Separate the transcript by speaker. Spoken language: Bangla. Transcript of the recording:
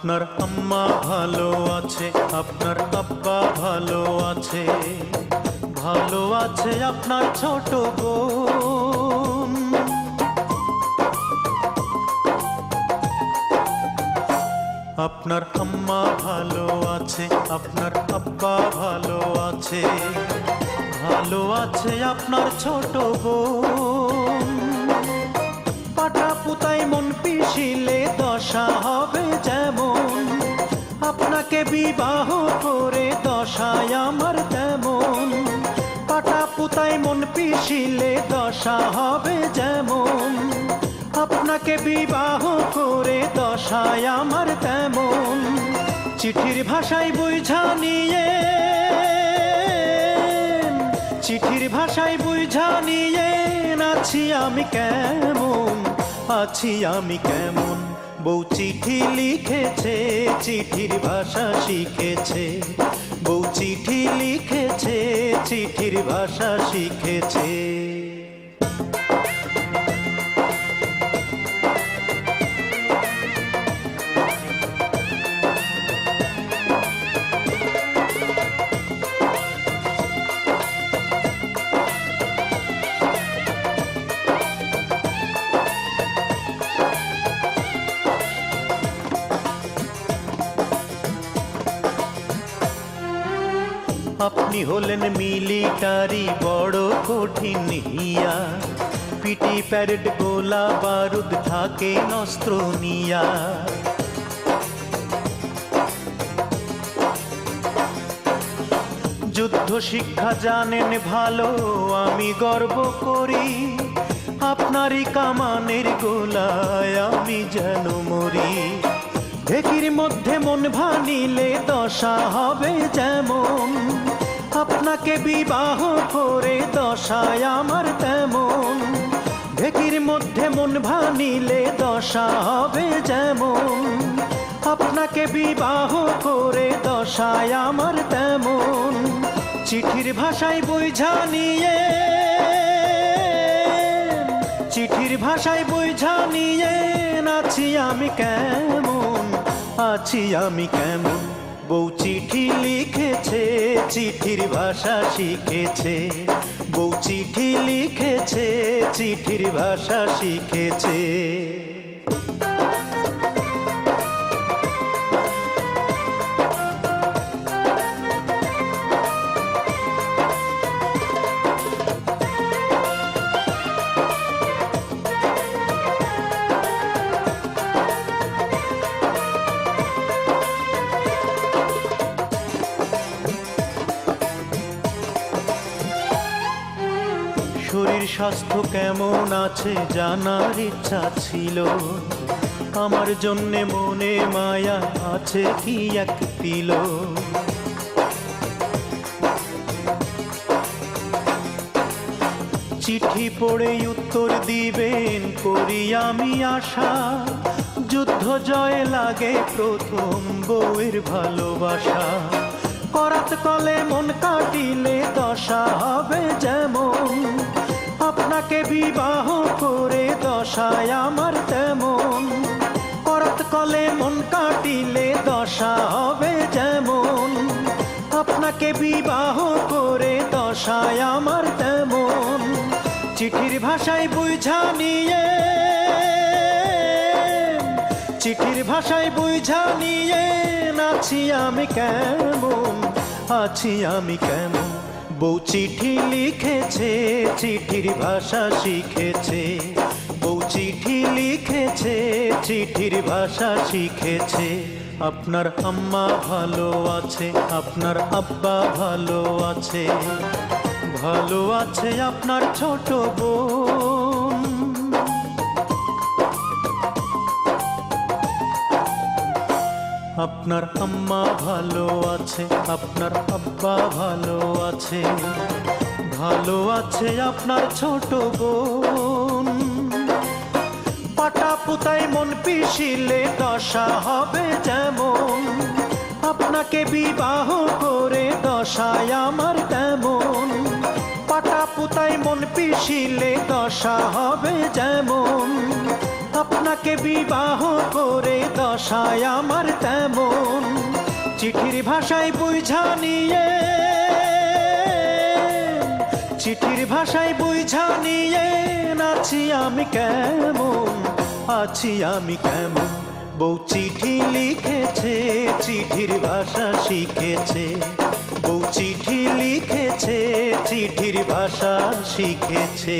Speaker 1: আপনার আম্মা ভালো আছে, আপনার আব্বা ভালো আছে, ভালো আছে আপনার ছোট বোন। আপনার আম্মা ভালো আছে, আপনার আব্বা ভালো আছে, ভালো আছে আপনার ছোট বোন। পাটা পুতাই মন পিষিলে দশা হবে যেমন, আপনাকে বিবাহ করে দশায় আমার তেমন। পাটা পুতাই মন পিষিলে দশা হবে যেমন, আপনাকে বিবাহ করে দশায় আমার তেমন। চিঠির ভাষায় বুঝা নিয়ে, চিঠির ভাষায় বুঝা নিয়ে আছি আমি কেমন, আছি আমি কেমন। বউ চিঠি লিখেছে, চিঠির ভাষা শিখেছে, বউ চিঠি লিখেছে, চিঠির ভাষা শিখেছে। আপনি হলেন মিলিটারি বড় কঠিন হিয়া, পিটি প্যারেড গোলা বারুদ থাকে অস্ত্র নিয়া। যুদ্ধ শিক্ষা জানেন ভালো, আমি গর্ব করি, আপনারই কামানের গোলায় আমি যেন মরি। ঢেকির মধ্যে মন ভানিলে দশা হবে যেমন, আপনাকে বিবাহ করে দশায় আমার তেমন। ঢেকির মধ্যে মন ভানিলে দশা হবে যেমন, আপনাকে বিবাহ করে দশায় আমার তেমন। চিঠির ভাষায় বুঝা নিয়ে, চিঠির ভাষায় বুঝা নিয়ে আছি আমি কেমন, আছি আমি কেমন। বউ চিঠি লিখেছে, চিঠির ভাষা শিখেছে, বউ চিঠি লিখেছে, চিঠির ভাষা শিখেছে। শরীর স্বাস্থ্য কেমন আছে জানার ইচ্ছা ছিল, আমার জন্যে মনে মায়া আছে কি এক তিল। চিঠি পড়ে উত্তর দিবেন করি আমি আশা, যুদ্ধ জয় লাগে প্রথম বউয়ের ভালোবাসা। করাত কলে মন কাটিলে দশা হবে যেমন, আপনাকে বিবাহ করে দশায় আমার তেমন। করাত কলে মন কাটিলে দশা হবে যেমন, আপনাকে বিবাহ করে দশায় আমার তেমন। চিঠির ভাষায় বুঝা নিয়ে, চিঠির ভাষায় বুঝা নিয়ে আছি আমি কেমন, আছি আমি কেমন। বউ চিঠি লিখেছে, চিঠির ভাষা শিখেছে, বউ চিঠি লিখেছে, চিঠির ভাষা শিখেছে। আপনার আম্মা ভালো আছে, আপনার আব্বা ভালো আছে, ভালো আছে আপনার ছোট বোন। আপনার আম্মা ভালো আছে, আপনার আব্বা ভালো আছে, ভালো আছে আপনার ছোট বোন। পাটা পুতাই মন পিষিলে দশা হবে যেমন, আপনাকে বিবাহ করে দশায় আমার তেমন। পাটা পুতাই মন পিষিলে দশা হবে যেমন, আপনাকে বিবাহ করে দশায় আমার তেমন, চিঠির ভাষায় বুঝা নিয়ে, চিঠির ভাষায় বুঝা নিয়ে আছি আমি কেমন, আছি আমি কেমন। বউ চিঠি লিখেছে, চিঠির ভাষা শিখেছে, বউ চিঠি লিখেছে, চিঠির ভাষা শিখেছে।